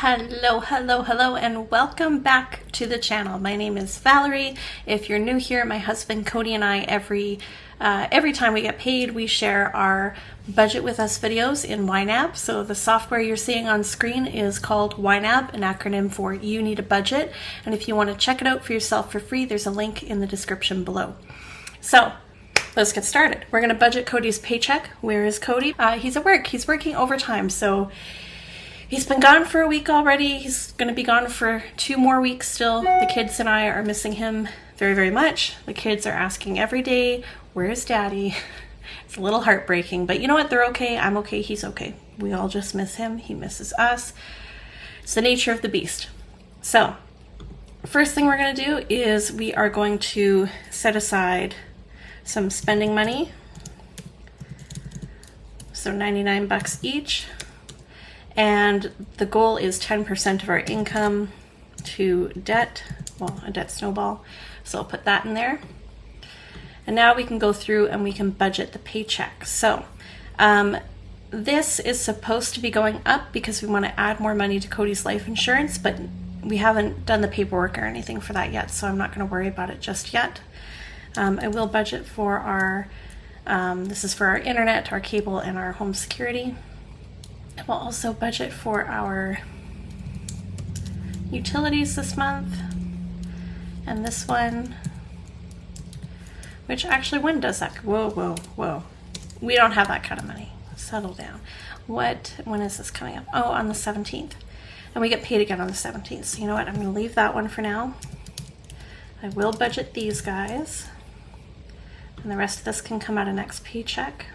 Hello, hello, hello, and welcome back to the channel. My name is Valerie. If you're new here, my husband Cody and I, every time we get paid, we share our budget with us videos in YNAB. So the software you're seeing on screen is called YNAB, an acronym for You Need a Budget. And if you want to check it out for yourself for free, there's a link in the description below. So let's get started. We're going to budget Cody's paycheck. Where is Cody? He's at work. He's working overtime. So he's been gone for a week already. He's going to be gone for 2 more weeks still. The kids and I are missing him very, very much. The kids are asking every day, where's daddy? It's a little heartbreaking, but you know what? They're okay. I'm okay. He's okay. We all just miss him. He misses us. It's the nature of the beast. So first thing we're going to do is we are going to set aside some spending money. So 99 bucks each. And the goal is 10% of our income to debt, well, a debt snowball. So I'll put that in there. And now we can go through and we can budget the paycheck. So this is supposed to be going up because we want to add more money to Cody's life insurance, but we haven't done the paperwork or anything for that yet, so I'm not going to worry about it just yet. I will budget for our, this is for our internet, our cable, and our home security. We'll also budget for our utilities this month, and this one, which actually, when does that? Whoa. We don't have that kind of money. Settle down. When is this coming up? Oh, on the 17th. And we get paid again on the 17th. So you know what? I'm going to leave that one for now. I will budget these guys, and the rest of this can come out of next paycheck.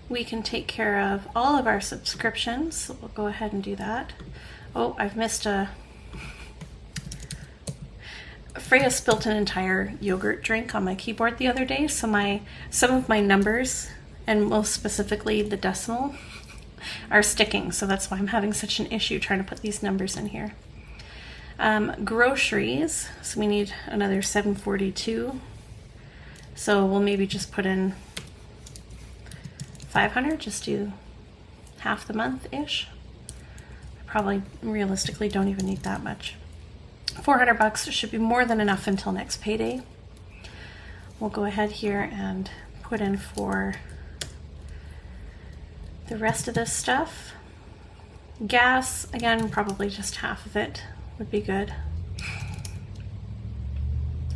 We can take care of all of our subscriptions, so we'll go ahead and do that. Oh, I've missed Freya spilt an entire yogurt drink on my keyboard the other day, so some of my numbers, and most specifically the decimal, are sticking, so that's why I'm having such an issue trying to put these numbers in here. Groceries, so we need another $742, so we'll maybe just put in 500, just do half the month-ish. I probably realistically don't even need that much. 400 bucks should be more than enough until next payday. We'll go ahead here and put in for the rest of this stuff. Gas, again, probably just half of it would be good.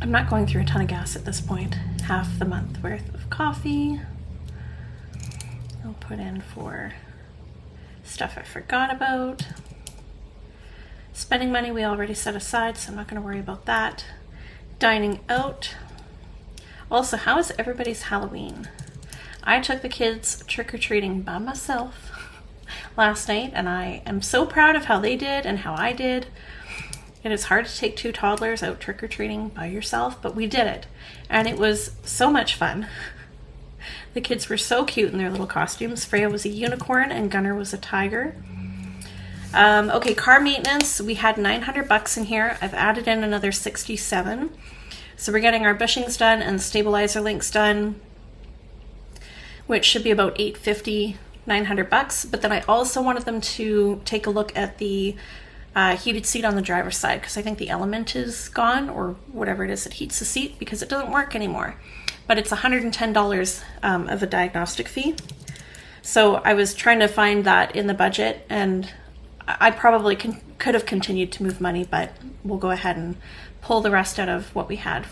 I'm not going through a ton of gas at this point. Half the month worth of coffee. I'll put in for stuff I forgot about. Spending money we already set aside, so I'm not going to worry about that. Dining out. Also, how is everybody's Halloween? I took the kids trick-or-treating by myself last night, and I am so proud of how they did and how I did. It is hard to take 2 toddlers out trick-or-treating by yourself, but we did it, and it was so much fun. The kids were so cute in their little costumes. Freya was a unicorn and Gunnar was a tiger. Okay, car maintenance. We had 900 bucks in here. I've added in another 67. So we're getting our bushings done and the stabilizer links done, which should be about 850, 900 bucks. But then I also wanted them to take a look at the heated seat on the driver's side, because I think the element is gone, or whatever it is that heats the seat, because it doesn't work anymore. But it's $110 of a diagnostic fee. So I was trying to find that in the budget, and I probably could have continued to move money, but we'll go ahead and pull the rest out of what we had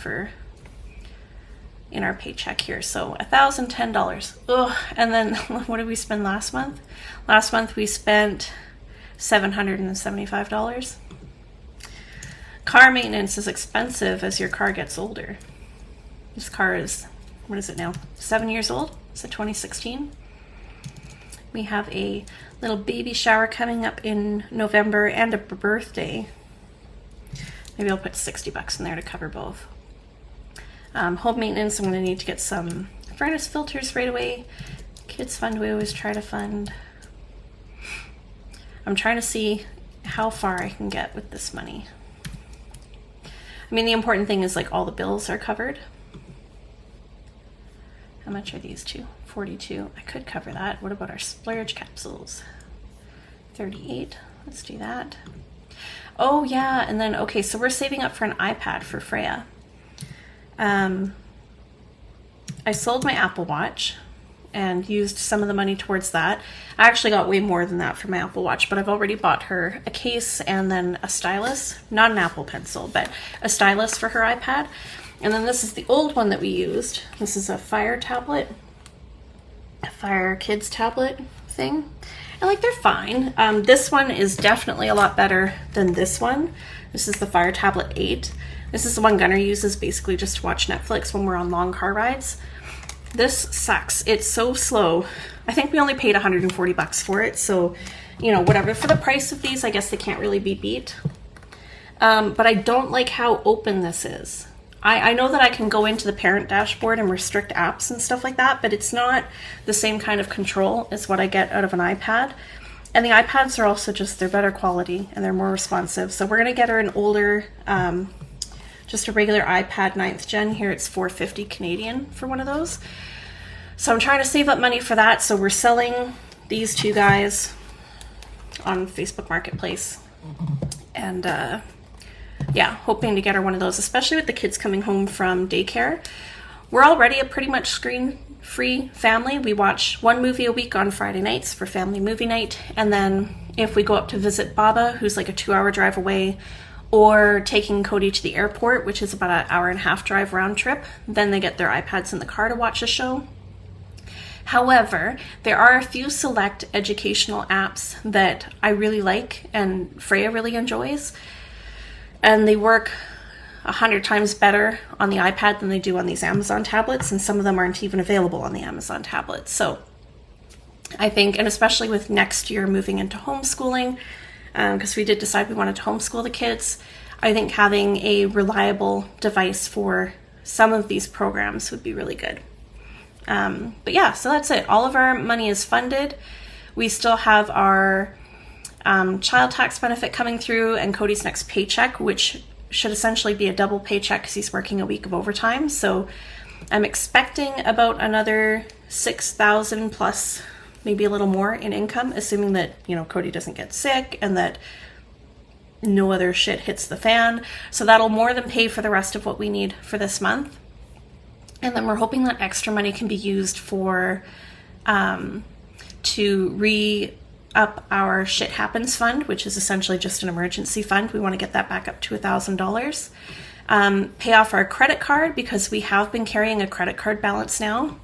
in our paycheck here. So $1,010. Ugh. And then what did we spend last month? Last month we spent $775. Car maintenance is expensive as your car gets older. This car is, what is it now? 7 years old? It's a 2016. We have a little baby shower coming up in November and a birthday. Maybe I'll put 60 bucks in there to cover both. Home maintenance, I'm going to need to get some furnace filters right away. Kids fund, we always try to fund. I'm trying to see how far I can get with this money. I mean, the important thing is like all the bills are covered. How much are these two? 42. I could cover that. What about our splurge capsules? 38. let's do that. Oh yeah, and then, okay, so we're saving up for an iPad for Freya. I sold my Apple Watch and used some of the money towards that. I actually got way more than that for my Apple Watch, but I've already bought her a case and then a stylus, not an Apple Pencil, but a stylus for her iPad. And then this is the old one that we used. This is a Fire tablet, a Fire Kids tablet thing. And like, they're fine. This one is definitely a lot better than this one. This is the Fire Tablet 8. This is the one Gunnar uses basically just to watch Netflix when we're on long car rides. This sucks. It's so slow. I think we only paid 140 bucks for it. So, you know, whatever. For the price of these, I guess they can't really be beat. But I don't like how open this is. I know that I can go into the parent dashboard and restrict apps and stuff like that, but it's not the same kind of control as what I get out of an iPad. And the iPads are also just, they're better quality and they're more responsive. So we're going to get her an older, just a regular iPad 9th gen. Here it's $450 Canadian for one of those. So I'm trying to save up money for that. So we're selling these two guys on Facebook Marketplace. And yeah, hoping to get her one of those, especially with the kids coming home from daycare. We're already a pretty much screen-free family. We watch one movie a week on Friday nights for family movie night. And then if we go up to visit Baba, who's like a 2-hour drive away, or taking Cody to the airport, which is about an 1.5-hour drive round trip, then they get their iPads in the car to watch a show. However, there are a few select educational apps that I really like and Freya really enjoys. And they work 100 times better on the iPad than they do on these Amazon tablets, and some of them aren't even available on the Amazon tablets. So I think, and especially with next year moving into homeschooling, because we did decide we wanted to homeschool the kids, I think having a reliable device for some of these programs would be really good. But yeah, so that's it. All of our money is funded. We still have our child tax benefit coming through and Cody's next paycheck, which should essentially be a double paycheck because he's working a week of overtime. So I'm expecting about another 6,000 plus, maybe a little more in income, assuming that, you know, Cody doesn't get sick and that no other shit hits the fan. So that'll more than pay for the rest of what we need for this month. And then we're hoping that extra money can be used for to re-up our Shit Happens fund, which is essentially just an emergency fund. We want to get that back up to $1,000. Pay off our credit card, because we have been carrying a credit card balance now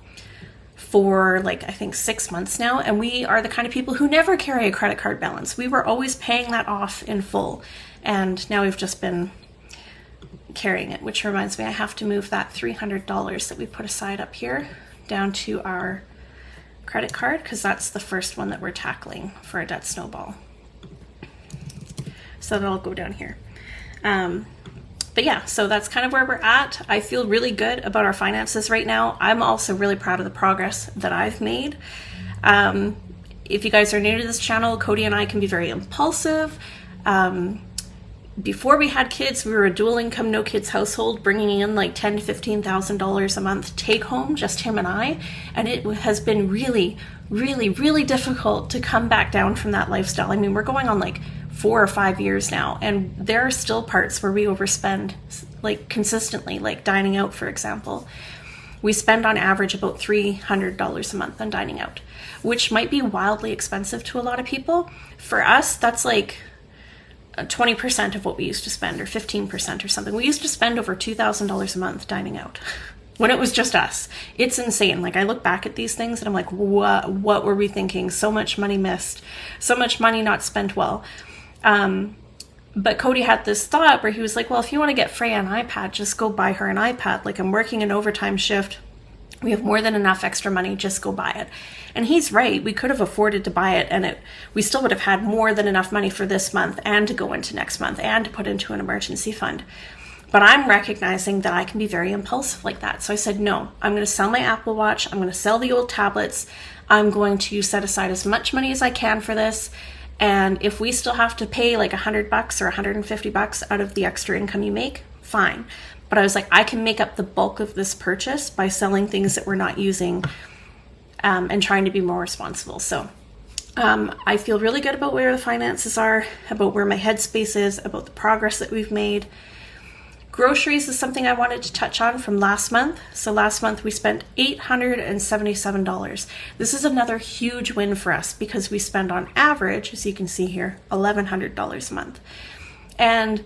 for like, I think 6 months now. And we are the kind of people who never carry a credit card balance. We were always paying that off in full. And now we've just been carrying it, which reminds me, I have to move that $300 that we put aside up here down to our credit card, because that's the first one that we're tackling for a debt snowball. So that'll go down here. But yeah, so that's kind of where we're at. I feel really good about our finances right now. I'm also really proud of the progress that I've made. If you guys are new to this channel, Cody and I can be very impulsive. Before we had kids, we were a dual income, no kids household, bringing in like $10,000 to $15,000 a month take home, just him and I. And it has been really, really, really difficult to come back down from that lifestyle. I mean, we're going on like 4 or 5 years now, and there are still parts where we overspend like consistently, like dining out, for example. We spend on average about $300 a month on dining out, which might be wildly expensive to a lot of people. For us, that's like 20% of what we used to spend, or 15% or something. We used to spend over $2,000 a month dining out when it was just us. It's insane. Like, I look back at these things and I'm like, what were we thinking? So much money missed, so much money not spent well. But Cody had this thought where he was like, well, if you want to get Freya an iPad, just go buy her an iPad. Like, I'm working an overtime shift. We have more than enough extra money, just go buy it. And he's right. We could have afforded to buy it, and we still would have had more than enough money for this month and to go into next month and to put into an emergency fund. But I'm recognizing that I can be very impulsive like that. So I said, no, I'm going to sell my Apple Watch. I'm going to sell the old tablets. I'm going to set aside as much money as I can for this. And if we still have to pay like $100 or $150 out of the extra income you make, fine. But I was like, I can make up the bulk of this purchase by selling things that we're not using, and trying to be more responsible. So I feel really good about where the finances are, about where my headspace is, about the progress that we've made. Groceries is something I wanted to touch on from last month. So last month we spent $877. This is another huge win for us because we spend on average, as you can see here, $1,100 a month. And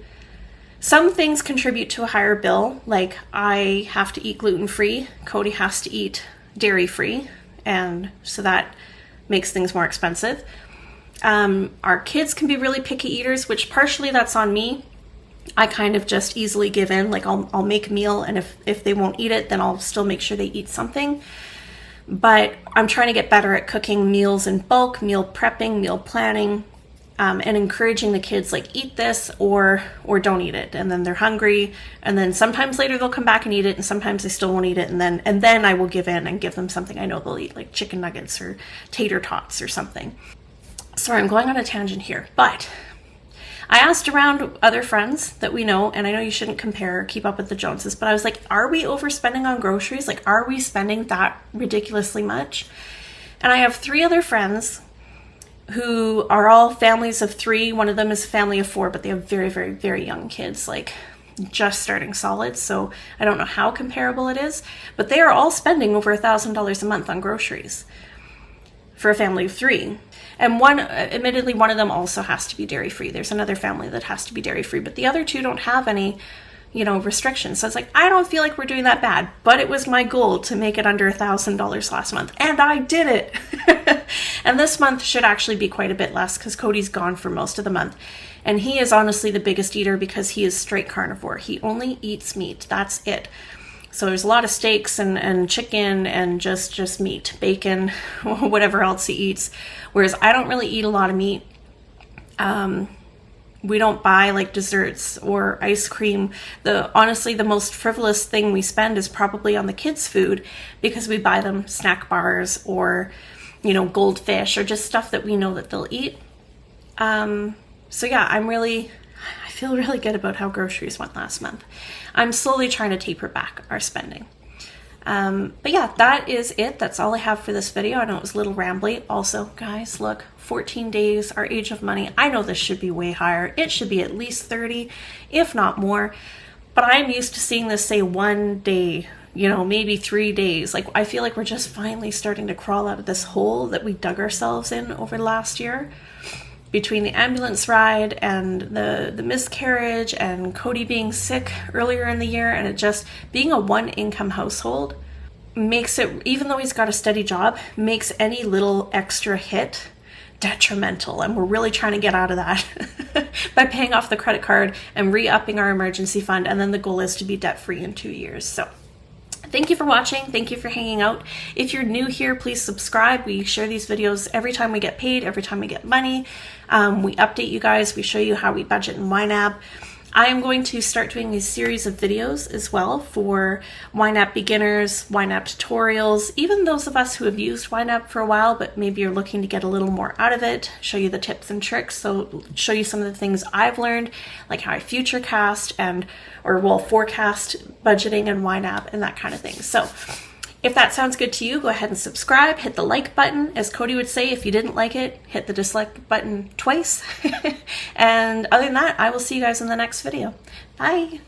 some things contribute to a higher bill, like I have to eat gluten-free, Cody has to eat dairy-free, and so that makes things more expensive. Our kids can be really picky eaters, which partially that's on me. I kind of just easily give in, like I'll make a meal, and if they won't eat it, then I'll still make sure they eat something. But I'm trying to get better at cooking meals in bulk, meal prepping, meal planning, and encouraging the kids, like, eat this or don't eat it, and then they're hungry, and then sometimes later they'll come back and eat it, and sometimes they still won't eat it, and then I will give in and give them something I know they'll eat, like chicken nuggets or tater tots or something. Sorry, I'm going on a tangent here, but I asked around other friends that we know, and I know you shouldn't compare or keep up with the Joneses, but I was like, are we overspending on groceries? Like, are we spending that ridiculously much? And I have 3 other friends who are all families of 3. One of them is a family of 4, but they have very, very, very young kids, like just starting solids. So I don't know how comparable it is, but they are all spending over $1,000 a month on groceries for a family of 3. And admittedly, one of them also has to be dairy-free. There's another family that has to be dairy-free, but the other 2 don't have any, restrictions. So it's like, I don't feel like we're doing that bad, but it was my goal to make it under $1,000 last month, and I did it. And this month should actually be quite a bit less because Cody's gone for most of the month. And he is honestly the biggest eater because he is straight carnivore. He only eats meat. That's it. So there's a lot of steaks and chicken and just meat, bacon, whatever else he eats. Whereas I don't really eat a lot of meat. We don't buy like desserts or ice cream. Honestly, the most frivolous thing we spend is probably on the kids' food because we buy them snack bars or, goldfish or just stuff that we know that they'll eat. So yeah, I feel really good about how groceries went last month. I'm slowly trying to taper back our spending. But yeah, that is it. That's all I have for this video. I know it was a little rambly. Also, guys, look, 14 days, our age of money. I know this should be way higher. It should be at least 30, if not more. But I'm used to seeing this say 1 day, maybe 3 days. Like, I feel like we're just finally starting to crawl out of this hole that we dug ourselves in over the last year. Between the ambulance ride and the miscarriage and Cody being sick earlier in the year, and it just being a 1-income household makes it, even though he's got a steady job, makes any little extra hit detrimental. And we're really trying to get out of that by paying off the credit card and re-upping our emergency fund. And then the goal is to be debt-free in 2 years. So thank you for watching. Thank you for hanging out. If you're new here, please subscribe. We share these videos every time we get paid, every time we get money. We update you guys. We show you how we budget in YNAB. I am going to start doing a series of videos as well for YNAB beginners, YNAB tutorials, even those of us who have used YNAB for a while, but maybe you're looking to get a little more out of it, show you the tips and tricks. So show you some of the things I've learned, like how I futurecast forecast budgeting in YNAB and that kind of thing. So if that sounds good to you, go ahead and subscribe, hit the like button. As Cody would say, if you didn't like it, hit the dislike button twice. And other than that, I will see you guys in the next video. Bye.